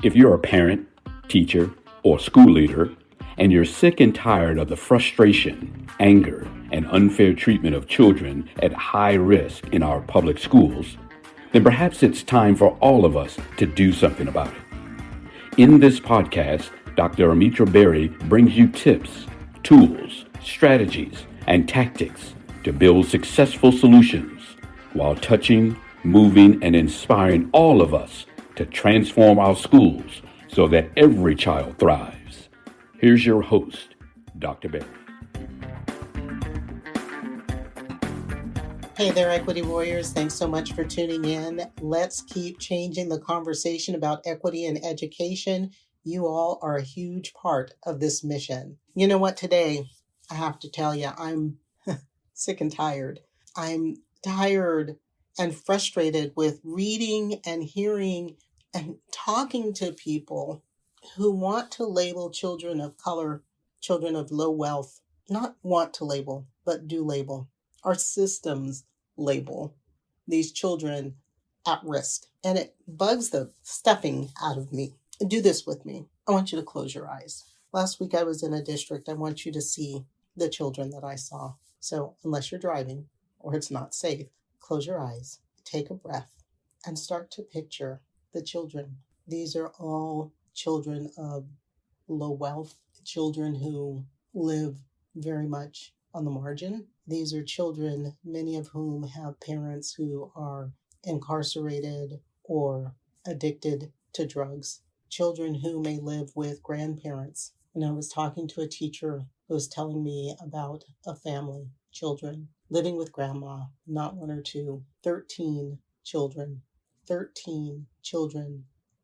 If you're a parent, teacher, or school leader, and you're sick and tired of the frustration, anger, and unfair treatment of children at high risk in our public schools, then perhaps it's time for all of us to do something about it. In this podcast, Dr. Amitra Berry brings you tips, tools, strategies, and tactics to build successful solutions while touching, moving, and inspiring all of us to transform our schools so that every child thrives. Here's your host, Dr. Berry. Hey there, Equity Warriors. Thanks so much for tuning in. Let's keep changing the conversation about equity in education. You all are a huge part of this mission. You know what? Today, I have to tell you, I'm sick and tired. I'm tired and frustrated with reading and hearing and talking to people who want to label children of color, children of low wealth, not want to label, but do label. Our systems label these children at risk. And it bugs the stuffing out of me. Do this with me. I want you to close your eyes. Last week I was in a district. I want you to see the children that I saw. So unless you're driving or it's not safe, close your eyes, take a breath, and start to picture the children. These are all children of low wealth, children who live very much on the margin. These are children, many of whom have parents who are incarcerated or addicted to drugs. Children who may live with grandparents. And I was talking to a teacher who was telling me about a family, children, living with grandma, not one or two, 13 children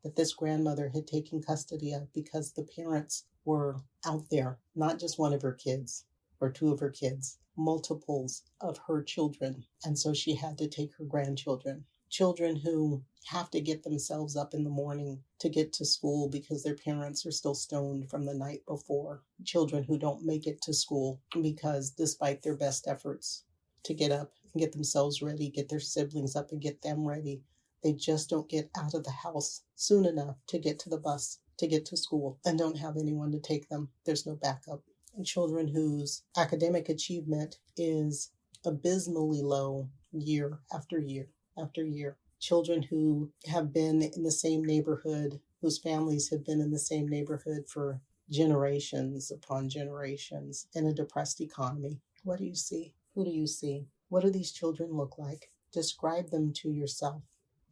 that this grandmother had taken custody of because the parents were out there, not just one of her kids or two of her kids, multiples of her children. And so she had to take her grandchildren. Children who have to get themselves up in the morning to get to school because their parents are still stoned from the night before. Children who don't make it to school because despite their best efforts to get up and get themselves ready, get their siblings up and get them ready, they just don't get out of the house soon enough to get to the bus, to get to school, and don't have anyone to take them. There's no backup. And children whose academic achievement is abysmally low year after year after year. Children who have been in the same neighborhood, whose families have been in the same neighborhood for generations upon generations in a depressed economy. What do you see? Who do you see? What do these children look like? Describe them to yourself.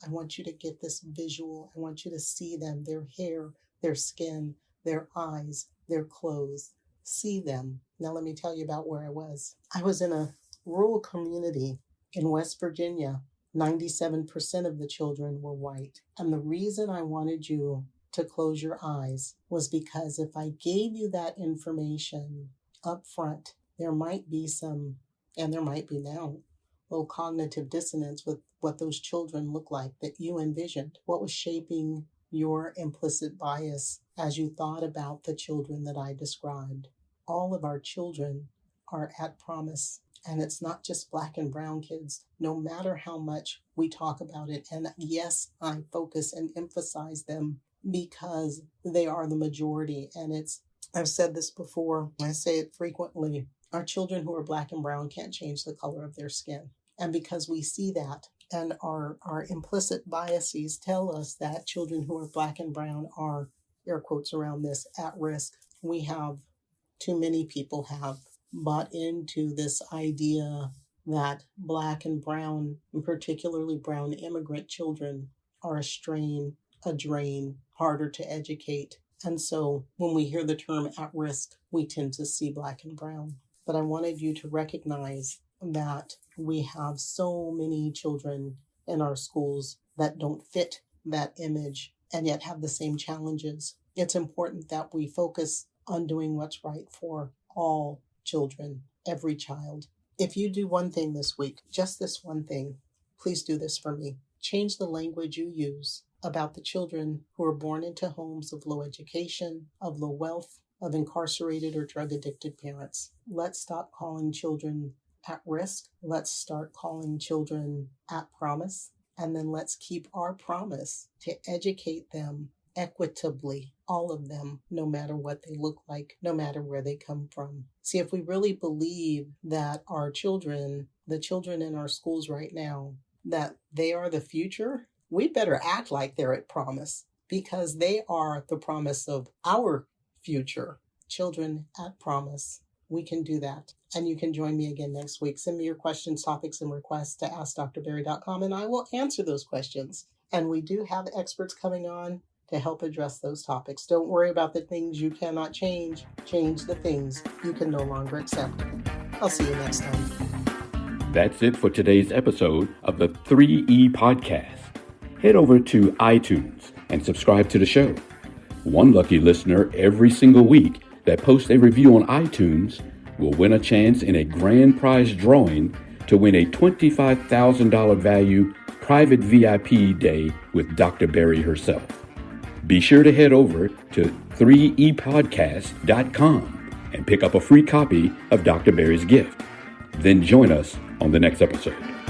I want you to get this visual. I want you to see them, their hair, their skin, their eyes, their clothes. See them. Now let me tell you about where I was. I was in a rural community in West Virginia. 97% of the children were white. And the reason I wanted you to close your eyes was because if I gave you that information up front, there might be some, and there might be now, little cognitive dissonance with what those children look like that you envisioned. What was shaping your implicit bias as you thought about the children that I described? All of our children are at promise. And it's not just black and brown kids, no matter how much we talk about it. And yes, I focus and emphasize them because they are the majority. And I've said this before, I say it frequently. Our children who are black and brown can't change the color of their skin. And because we see that and our implicit biases tell us that children who are black and brown are, air quotes around this, at risk, too many people have bought into this idea that black and brown, and particularly brown immigrant children, are a strain, a drain, harder to educate. And so when we hear the term at risk, we tend to see black and brown. But I wanted you to recognize that we have so many children in our schools that don't fit that image and yet have the same challenges. It's important that we focus on doing what's right for all children, every child. If you do one thing this week, just this one thing, please do this for me. Change the language you use about the children who are born into homes of low education, of low wealth, of incarcerated or drug-addicted parents. Let's stop calling children at risk. Let's start calling children at promise. And then let's keep our promise to educate them equitably, all of them, no matter what they look like, no matter where they come from. See, if we really believe that our children, the children in our schools right now, that they are the future, we better act like they're at promise, because they are the promise of our future. Children at promise. We can do that. And you can join me again next week. Send me your questions, topics, and requests to AskDrBerry.com, and I will answer those questions. And we do have experts coming on to help address those topics. Don't worry about the things you cannot change. Change the things you can no longer accept. I'll see you next time. That's it for today's episode of the 3E Podcast. Head over to iTunes and subscribe to the show. One lucky listener every single week that posts a review on iTunes will win a chance in a grand prize drawing to win a $25,000 value private VIP day with Dr. Berry herself. Be sure to head over to 3epodcast.com and pick up a free copy of Dr. Berry's gift. Then join us on the next episode.